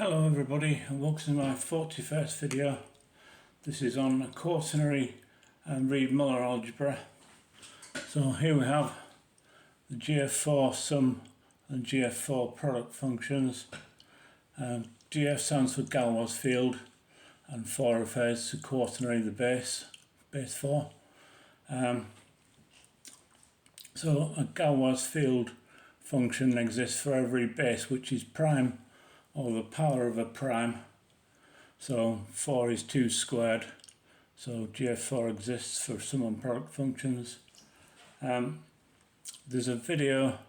Hello everybody and welcome to my 41st video. This is on Quaternary Reed Muller Algebra. So here we have the GF4 sum and GF4 product functions. GF stands for Galois field and 4 refers to quaternary, the base 4. So a Galois field function exists for every base which is prime or the power of a prime. So 4 is 2 squared. So GF4 exists for sum and product functions. There's a video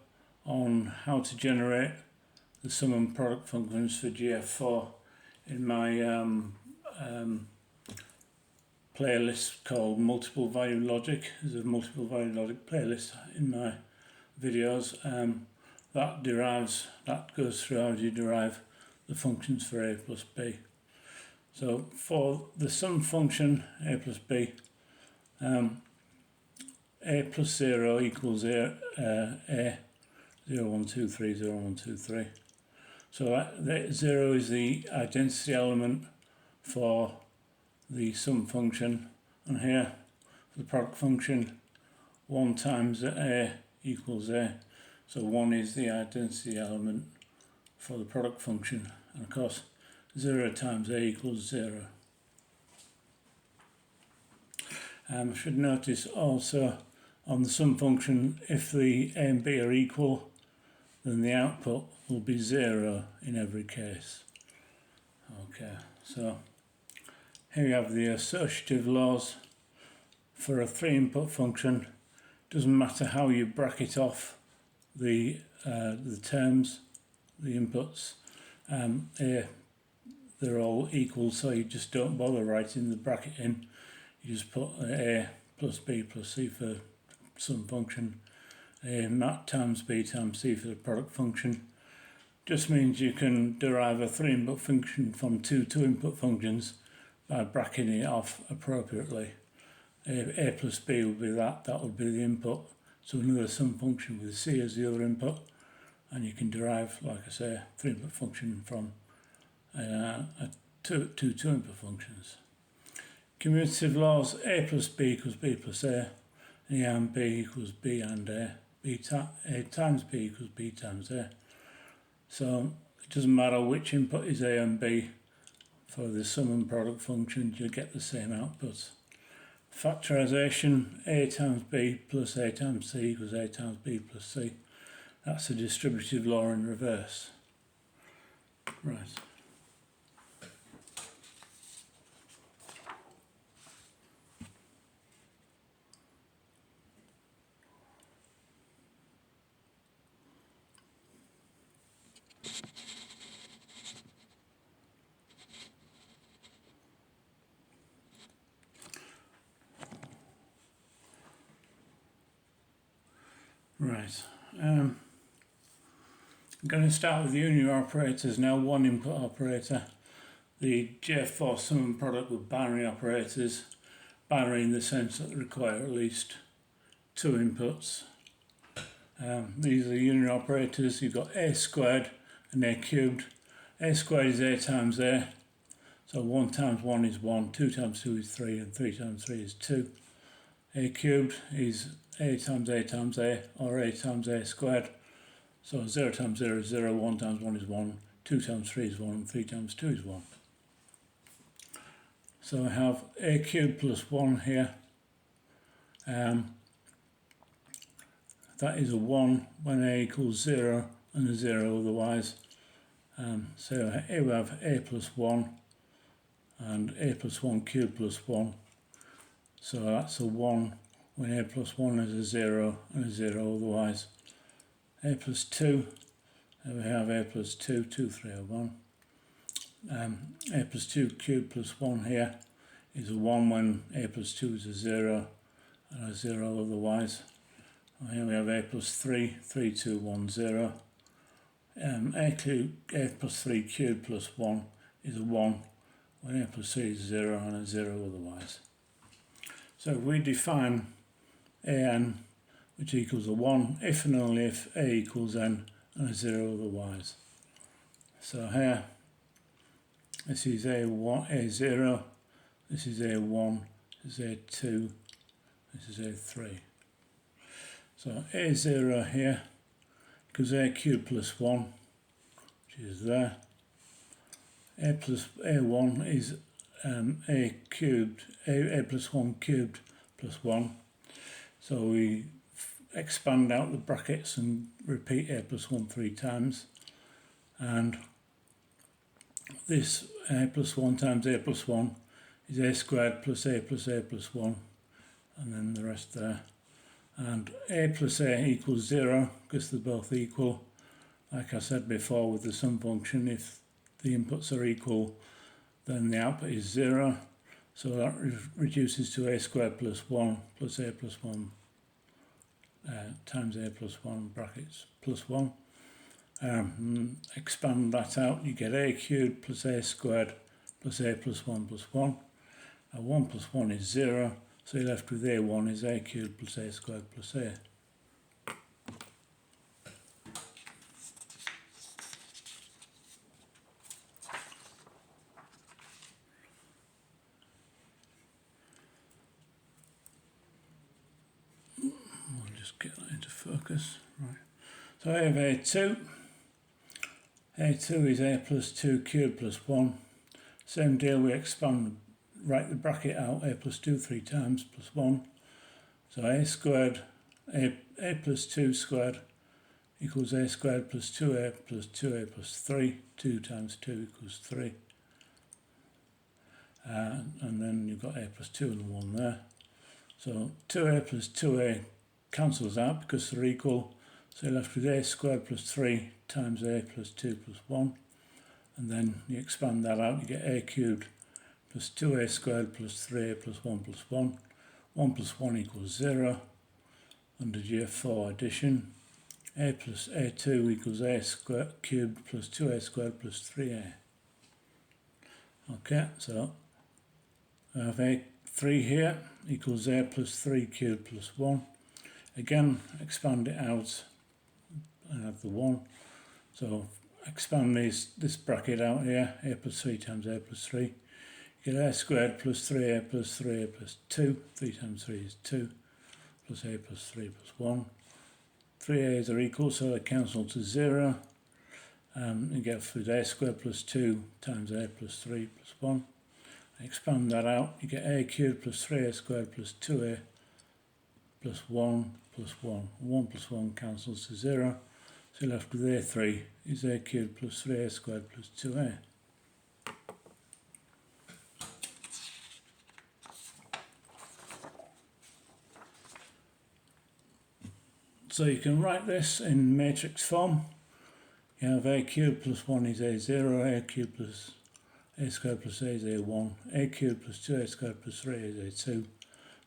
on how to generate the sum and product functions for GF4 in my playlist called Multiple Value Logic. There's a multiple value logic playlist in my videos that goes through how do you derive the functions for a plus b. So for the sum function a plus b, a plus 0 equals a 0, 1, 2, 3, 0, 1, 2, 3. So that 0 is the identity element for the sum function, and here for the product function 1 times a equals a. So 1 is the identity element for the product function, and of course 0 times a equals 0. I should notice also on the sum function, if the a and b are equal, then the output will be 0 in every case. Okay, so here you have the associative laws for a 3-input function. Doesn't matter how you bracket off the terms, the inputs, they're all equal, so you just don't bother writing the bracket in. You just put a plus b plus c for sum function, a times b times c for the product function. Just means you can derive a 3-input function from 2 2-input functions by bracketing it off appropriately. A plus b would be that would be the input. So another sum function with c as the other input, and you can derive, like I say, a 3-input function from two 2-input functions. Commutative laws: a plus b equals b plus a, and a and b equals b and a, a times b equals b times a. So it doesn't matter which input is a and b, for the sum and product functions you get the same outputs. Factorisation: a times b plus a times c equals a times b plus c. That's a distributive law in reverse. Right. Right. I'm going to start with the union operators now. 1-input operator. The GF4 sum and product with binary operators. Binary in the sense that they require at least 2 inputs. These are the union operators. You've got a squared and a cubed. A squared is a times a. So 1 times 1 is 1, 2 times 2 is 3, and 3 times 3 is 2. A cubed is a times a, or a times a squared. So 0 times 0 is 0, 1 times 1 is 1, 2 times 3 is 1, and 3 times 2 is 1. So I have a cubed plus 1 here. That is a 1 when a equals 0 and a 0 otherwise. So here we have a plus 1 and a plus 1 cubed plus 1. So that's a 1 when a plus 1 is a 0 and a 0 otherwise. A plus 2, there we have a plus 2, 2, 3, 1. A plus 2 cubed plus 1 here is a 1 when a plus 2 is a 0 and a 0 otherwise. And here we have a plus 3, 3, 2, 1, 0. A plus 3 cubed plus 1 is a 1 when a plus 3 is 0 and a 0 otherwise. So if we define an, which equals a 1 if and only if a equals n and a 0 otherwise. So here This is A1, A0, this is A1, this is A2, this is A3. So A0 here equals A cubed plus 1, which is there. A1 is A cubed, A plus 1 cubed plus 1. So we expand out the brackets and repeat A plus 1 3 times. And this A plus 1 times A plus 1 is A squared plus A plus A plus 1. And then the rest there. And A plus A equals 0 because they're both equal. Like I said before with the sum function, if the inputs are equal, then the output is 0. So that reduces to A squared plus 1 plus A plus 1 times A plus 1 brackets plus 1. Expand that out, you get A cubed plus A squared plus A plus 1 plus 1. 1 plus 1 is 0, so you're left with A1 is A cubed plus A squared plus A. We'll just get that into focus. Right. So I have A2. A2 is A plus 2 cubed plus 1. Same deal, we expand, write the bracket out, A plus 2 3 times plus 1. So A squared, A plus 2 squared equals A squared plus 2A plus 2A plus 3. 2 times 2 equals 3. And then you've got A plus 2 and 1 there. So 2A plus 2A cancels out because they're equal. So you're left with A squared plus 3 times A plus 2 plus 1. And then you expand that out, you get A cubed plus 2A squared plus 3A plus 1 plus 1. 1 plus 1 equals 0. Under GF4 addition, A plus A2 equals A squared cubed plus 2A squared plus 3A. Okay, so I have A3 here equals A plus 3 cubed plus 1. Again, expand it out and have the 1. So expand this bracket out here, A plus 3 times A plus 3. You get A squared plus 3A plus 3A plus 2. 3 times 3 is 2. Plus A plus 3 plus 1. 3A's are equal, so they cancel to 0. You get with A squared plus 2 times A plus 3 plus 1. Expand that out, you get A cubed plus 3A squared plus 2A plus 1 plus 1. 1 plus 1 cancels to 0. So you're left with A3 is A cubed plus 3A squared plus 2A. So you can write this in matrix form. You have A cubed plus 1 is A0, A cubed plus A squared plus A is A1, A cubed plus 2A squared plus 3A is A2,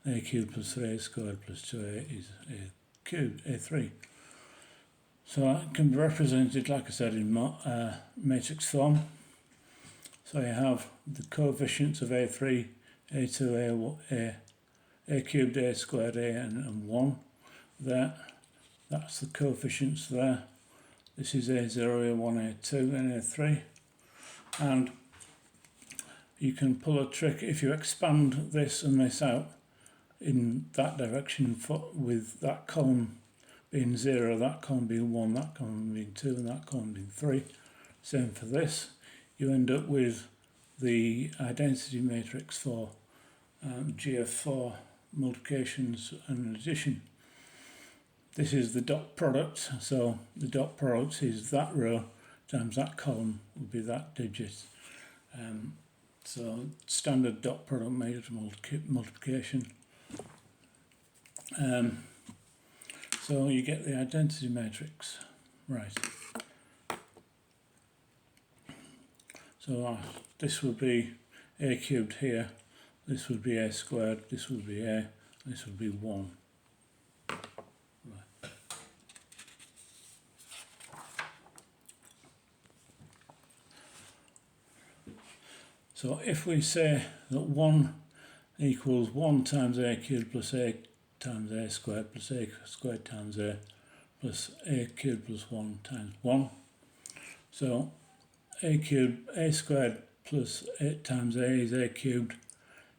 A cubed plus 3A squared plus 2A is A cubed, A3. So that can be represented, like I said, in matrix form. So you have the coefficients of A3, A2, A cubed, A squared, A and 1 there. That's the coefficients there. This is A0, A1, A2 and A3. And you can pull a trick if you expand this and this out in that direction with that column being 0, that column being 1, that column being 2 and that column being 3. Same for this. You end up with the identity matrix for GF4 multiplications and addition. This is the dot product, so the dot product is that row times that column would be that digit. So standard dot product made of multiplication. So you get the identity matrix, right. So this would be A cubed here, this would be A squared, this would be A, this would be 1. Right. So if we say that 1 equals 1 times A cubed plus A times A squared plus A squared times A plus A cubed plus 1 times 1. So A cubed, A squared plus 8 times a is a cubed.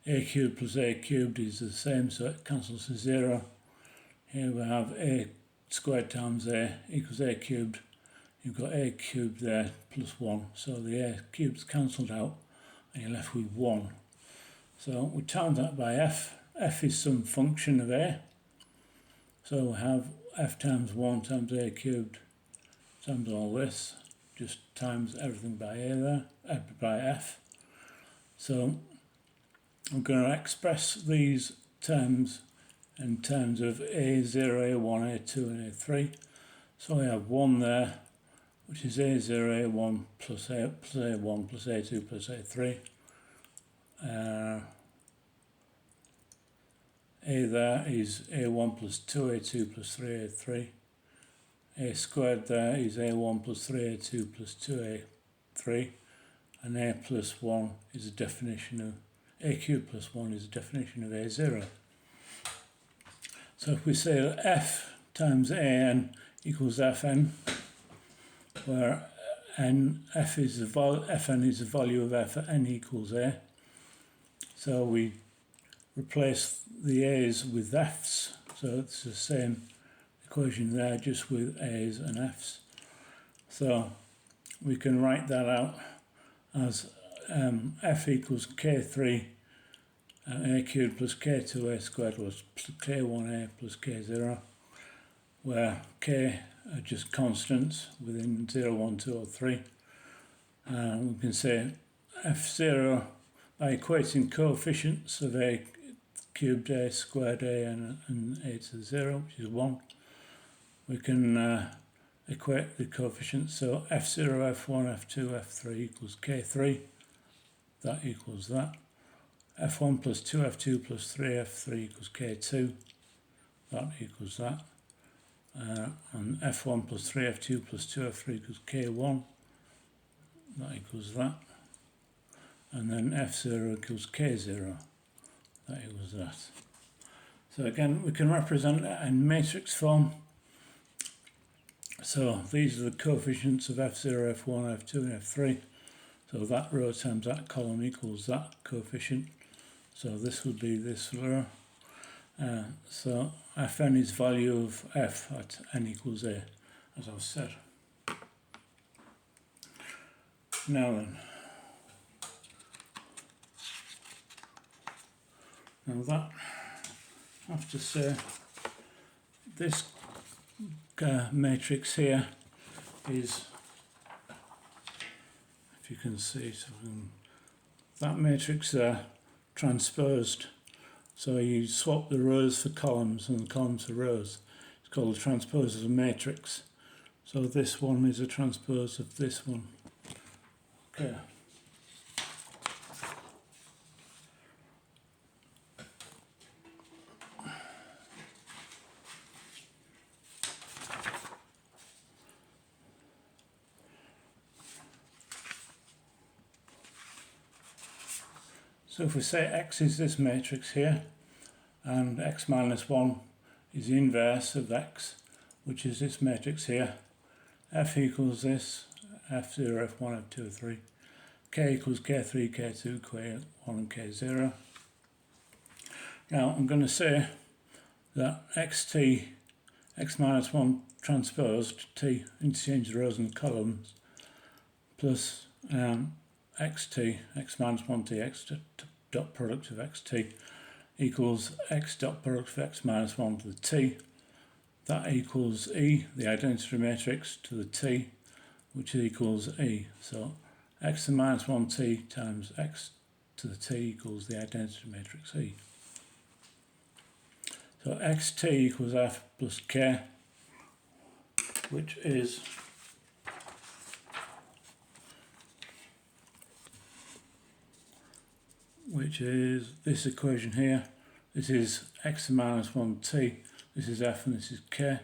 A cubed plus a cubed is the same, so it cancels to 0. Here we have a squared times a equals a cubed. You've got a cubed there plus 1, so the a cubed's cancelled out and you're left with 1. So we times that by f. F is some function of a. So we have f times 1 times a cubed times all this, just times everything by a there, by f. So I'm going to express these terms in terms of a0, a1, a2 and a3. So we have 1 there, which is a0, a1 plus a1 plus a2 plus a3. A there is a1 plus 2a2 plus 3a3. A squared there is a1 plus 3a2 plus 2a3. And a plus 1 is a definition of a cubed plus 1 is a definition of a0. So if we say that f times an equals fn, where fn is the value of f at n equals a, so we replace the a's with f's, so it's the same equation there, just with a's and f's. So we can write that out as f equals k3 a cubed plus k2a squared plus k1a plus k0, where k are just constants within 0, 1, 2 or 3. We can say f0 by equating coefficients of a cubed a squared a and a to the 0, which is 1. We can equate the coefficients, so f0, f1, f2, f3 equals k3. That equals that. f1 plus 2f2 plus 3f3 equals k2. That equals that. And f1 plus 3f2 plus 2f3 equals k1. That equals that. And then f0 equals k0. That equals that. So again, we can represent it in matrix form. So these are the coefficients of f0, f1, f2 and f3. So that row times that column equals that coefficient. So this would be this row. So fn is value of f at n equals a, as I've said. Now then. Now that, I have to say, this matrix here is, if you can see it, that matrix there transposed. So you swap the rows for columns and the columns for rows. It's called a transpose of a matrix. So this one is a transpose of this one. Okay. So if we say x is this matrix here, and x minus 1 is the inverse of x, which is this matrix here, f equals this, f0, f1, f2, f3, k equals k3, k2, k1 and k0. Now I'm going to say that xt, x minus 1 transposed, t, interchange the rows and columns, plus xt, x minus 1t, x dot product of xt equals x dot product of x minus 1 to the t. That equals E, the identity matrix, to the t, which equals E. So x to the minus 1t times x to the t equals the identity matrix E. So xt equals f plus k, which is this equation here. This is x to the minus 1t, this is f and this is k.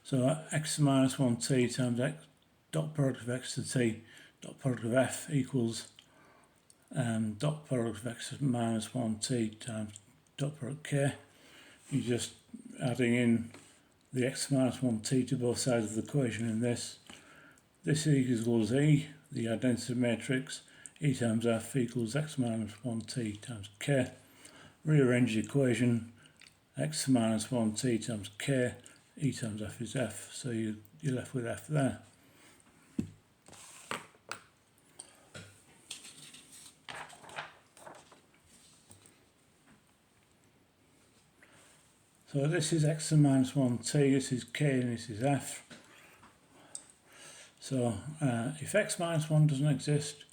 So x to the minus 1t times x dot product of x to t dot product of f equals dot product of x minus 1t times dot product k. You're just adding in the x minus 1t to both sides of the equation in this. This equals E, the identity matrix. E times F equals x minus 1t times k. Rearrange the equation. X minus 1t times k. E times F is F. So you're left with F there. So this is x minus 1t, this is k, and this is f. So if x minus 1 doesn't exist,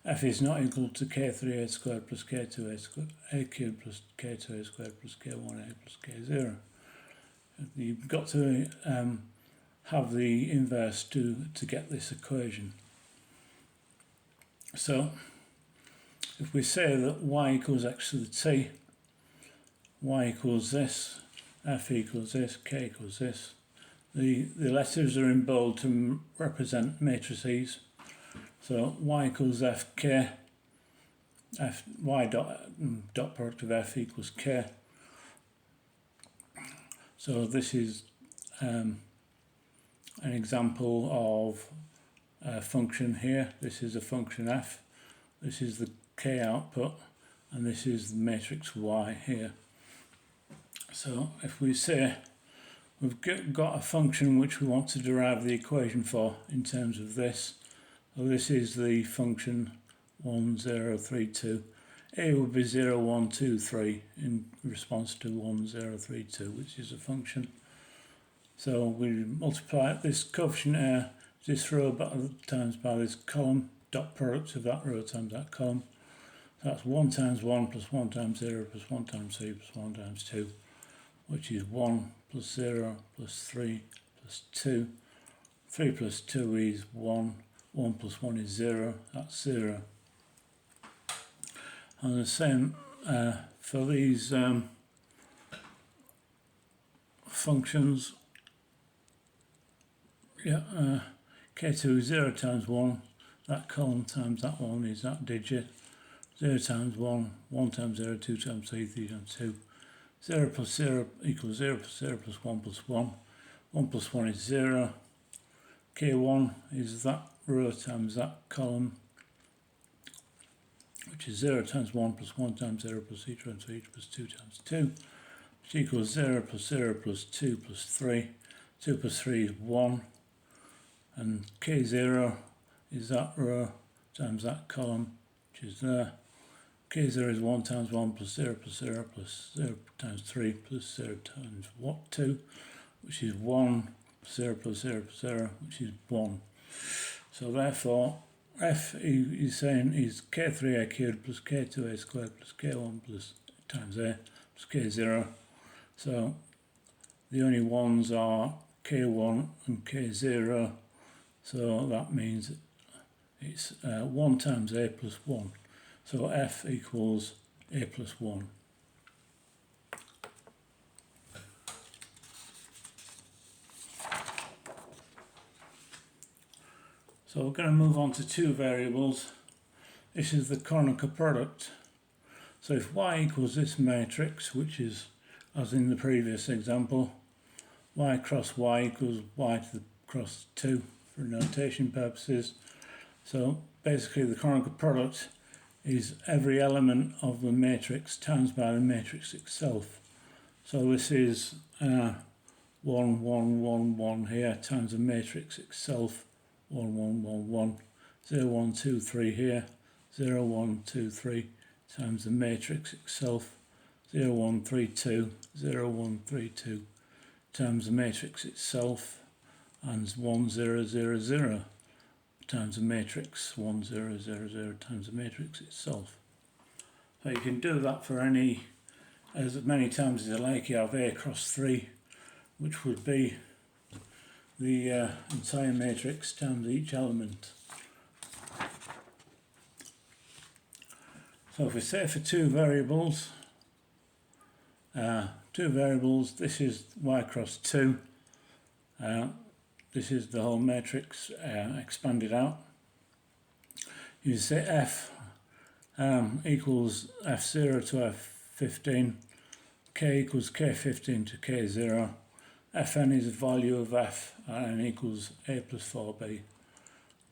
f is not equal to k3a squared plus k2a squared, a cubed plus k2a squared plus k1a plus k0. You've got to have the inverse to get this equation. So if we say that y equals x to the t, y equals this, f equals this, k equals this. The letters are in bold to represent matrices. So y equals fk, y dot product of f equals k. So this is an example of a function here. This is a function f. This is the k output, and this is the matrix y here. So if we say we've got a function which we want to derive the equation for in terms of this. So this is the function 1, 0, 3, 2. A would be 0, 1, 2, 3 in response to 1, 0, 3, 2, which is a function. So we multiply this coefficient A, this row times by this column, dot product of that row times that column. So that's 1 times 1 plus 1 times 0 plus 1 times 3 plus 1 times 2. Which is 1 plus 0 plus 3 plus 2. 3 plus 2 is 1. 1 plus 1 is 0. That's 0. And the same for these functions. K2 is 0 times 1. That column times that one is that digit. 0 times 1. 1 times 0. 2 times 3. 3 times 2. 0 plus 0 equals 0 plus 0 plus 1 plus 1. 1 plus 1 is 0. K1 is that row times that column, which is 0 times 1 plus 1 times 0 plus 3 times 3 plus 2 times 2, which equals 0 plus 0 plus 2 plus 3. 2 plus 3 is 1. And K0 is that row times that column, which is there. K0 is 1 times 1 plus 0 plus 0 plus 0 times 3 plus 0 times 2, which is 1 plus 0 plus 0 plus 0, which is 1. So therefore, f is saying is k3a cubed plus k2a squared plus k1 plus times a plus k0. So the only ones are k1 and k0. So that means it's 1 times a plus 1. So f equals a plus 1. So we're going to move on to two variables. This is the Kronecker product. So if y equals this matrix, which is as in the previous example, y cross y equals y to the cross 2 for notation purposes. So basically the Kronecker product is every element of the matrix times by the matrix itself. So this is 1, 1, 1, 1 here times the matrix itself, 1, 1, 1, 1, 0, 1, 2, 3 here, 0, 1, 2, 3 times the matrix itself, 0, 1, 3, 2, 0, 1, 3, 2 times the matrix itself, and 1, 0, 0, 0 times the matrix, 1, 0, 0, 0 times the matrix itself. So you can do that for as many times as you like. You have A cross 3, which would be the entire matrix times each element. So if we say for two variables, this is y cross 2. This is the whole matrix expanded out. You say f equals f0 to f15, k equals k15 to k0, Fn is the value of f at n equals a plus 4b,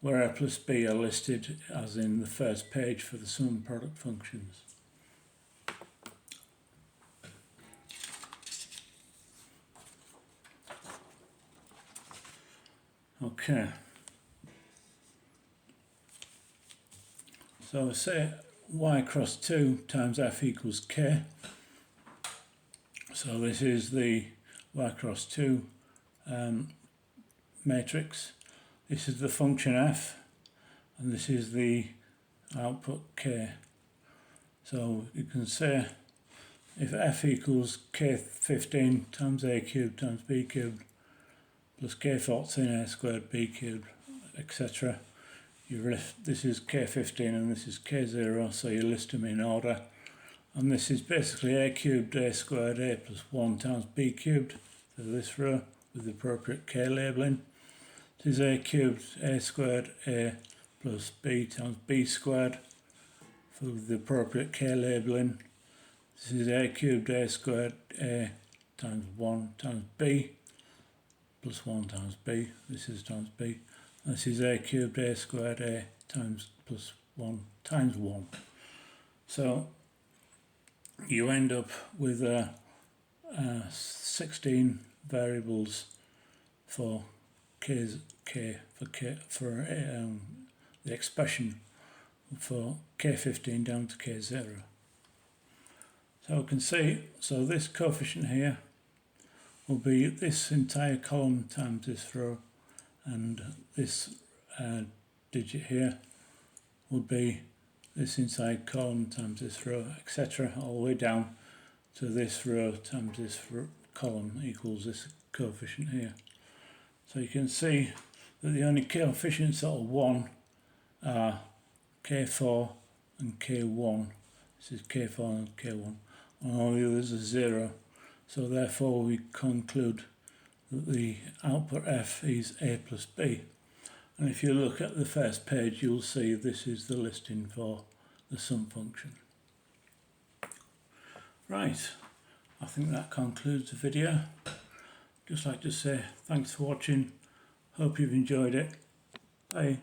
where a plus b are listed as in the first page for the sum and product functions. Okay. So say y cross 2 times f equals k. So this is the y cross 2 matrix. This is the function f, and this is the output k. So you can say if f equals k15 times a cubed times b cubed plus k14 a squared b cubed, etc. This is k15 and this is k0, so you list them in order. And this is basically a cubed a squared a plus 1 times b cubed for this row with the appropriate k labelling. This is a cubed a squared a plus b times b squared for the appropriate k labelling. This is a cubed a squared a times 1 times b plus 1 times b. This is times b. This is a cubed a squared a times plus 1 times 1. So you end up with 16 variables for the expression for k15 down to k0. So we can see, so this coefficient here will be this entire column times this row, and this digit here would be this inside column times this row, etc., all the way down to this row times this column equals this coefficient here. So you can see that the only coefficients that are 1 are k4 and k1. This is k4 and k1, and all the others are 0. So therefore we conclude that the output f is a plus b. And if you look at the first page, you'll see this is the listing for the sum function. Right, I think that concludes the video. Just like to say thanks for watching. Hope you've enjoyed it. Bye.